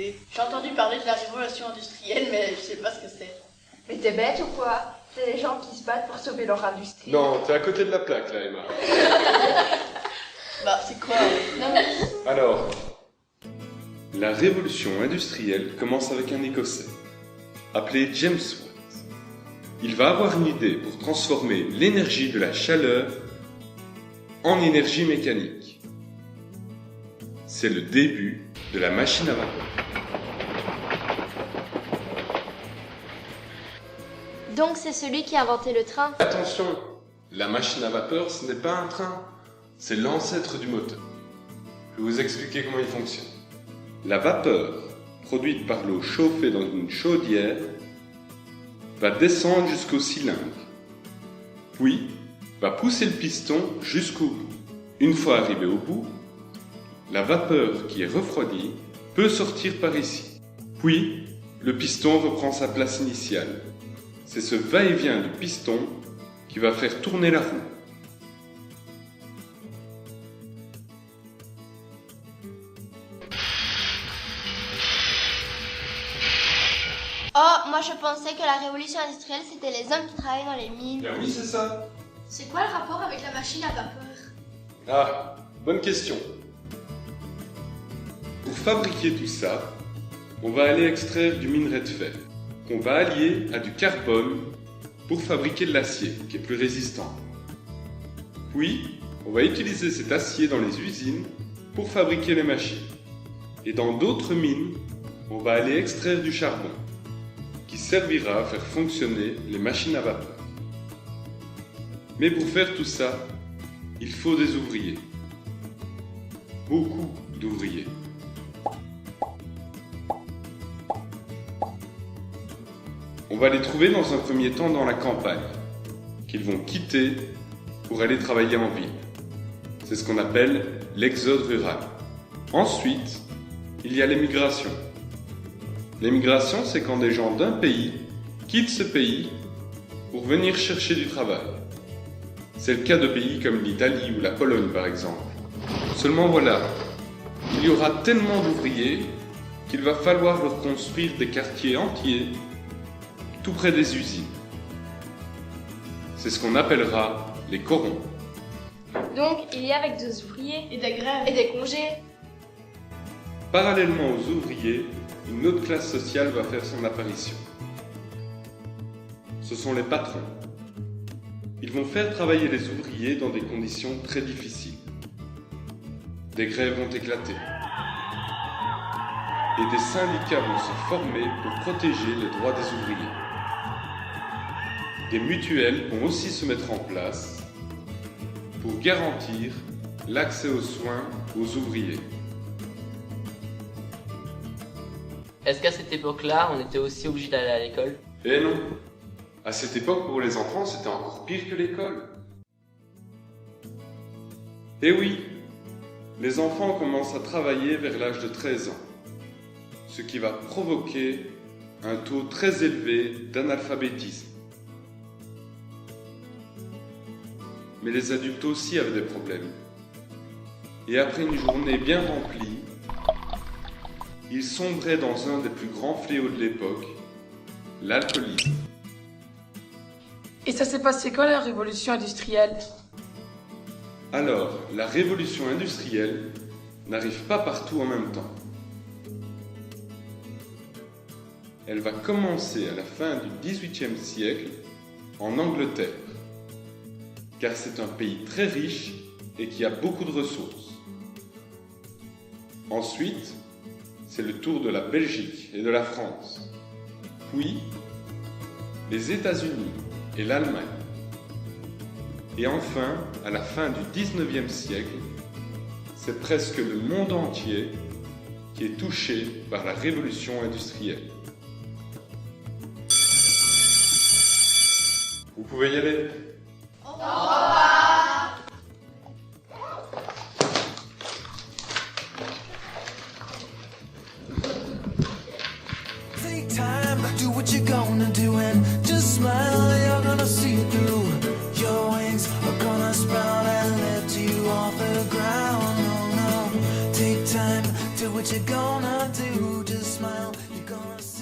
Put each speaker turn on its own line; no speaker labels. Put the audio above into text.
poser. J'ai entendu parler de la révolution industrielle, mais je sais pas ce que c'est.
Mais t'es bête ou quoi? C'est les gens qui se battent pour sauver leur industrie.
Non, t'es à côté de la plaque, là, Emma.
Bah, c'est quoi? Non, mais...
Alors, la révolution industrielle commence avec un Écossais, appelé James Watt. Il va avoir une idée pour transformer l'énergie de la chaleur en énergie mécanique. C'est le début de la machine à vapeur.
Donc c'est celui qui a inventé le train.
Attention, la machine à vapeur, ce n'est pas un train, c'est l'ancêtre du moteur. Je vais vous expliquer comment il fonctionne. La vapeur, produite par l'eau chauffée dans une chaudière, va descendre jusqu'au cylindre, puis va pousser le piston jusqu'au bout. Une fois arrivé au bout, la vapeur qui est refroidie peut sortir par ici. Puis, le piston reprend sa place initiale. C'est ce va-et-vient du piston qui va faire tourner la roue.
Oh, moi je pensais que la révolution industrielle c'était les hommes qui travaillaient dans les mines.
Bien oui, c'est ça.
C'est quoi le rapport avec la machine à vapeur?
Ah, bonne question. Pour fabriquer tout ça, on va aller extraire du minerai de fer, qu'on va allier à du carbone pour fabriquer de l'acier, qui est plus résistant. Puis, on va utiliser cet acier dans les usines pour fabriquer les machines. Et dans d'autres mines, on va aller extraire du charbon, qui servira à faire fonctionner les machines à vapeur. Mais pour faire tout ça, il faut des ouvriers. Beaucoup d'ouvriers. On va les trouver dans un premier temps dans la campagne, qu'ils vont quitter pour aller travailler en ville. C'est ce qu'on appelle l'exode rural. Ensuite, il y a l'émigration. L'émigration, c'est quand des gens d'un pays quittent ce pays pour venir chercher du travail. C'est le cas de pays comme l'Italie ou la Pologne par exemple. Seulement voilà, il y aura tellement d'ouvriers qu'il va falloir leur construire des quartiers entiers tout près des usines. C'est ce qu'on appellera les corons.
Donc il y a avec des ouvriers
Et des grèves.
et des congés.
Parallèlement aux ouvriers, une autre classe sociale va faire son apparition. Ce sont les patrons. Ils vont faire travailler les ouvriers dans des conditions très difficiles. Des grèves vont éclater. Et des syndicats vont se former pour protéger les droits des ouvriers. Des mutuelles vont aussi se mettre en place pour garantir l'accès aux soins aux ouvriers.
Est-ce qu'à cette époque-là, on était aussi obligé d'aller à l'école?
Eh non! À cette époque, pour les enfants, c'était encore pire que l'école. Eh oui! Les enfants commencent à travailler vers l'âge de 13 ans, ce qui va provoquer un taux très élevé d'analphabétisme. Mais les adultes aussi avaient des problèmes. Et après une journée bien remplie, ils sombraient dans un des plus grands fléaux de l'époque, l'alcoolisme.
Et ça s'est passé quand la révolution industrielle?
Alors, la révolution industrielle n'arrive pas partout en même temps. Elle va commencer à la fin du XVIIIe siècle en Angleterre, car c'est un pays très riche et qui a beaucoup de ressources. Ensuite, c'est le tour de la Belgique et de la France, puis les États-Unis et l'Allemagne. Et enfin, à la fin du XIXe siècle, c'est presque le monde entier qui est touché par la révolution industrielle. Vous pouvez y aller.
Au revoir.
Take time, do what you're gonna do and just smile, you're gonna see it through. Your wings are gonna sprout and lift you off the ground. Oh no, take time, Do what you're gonna do, just smile. You're gonna see.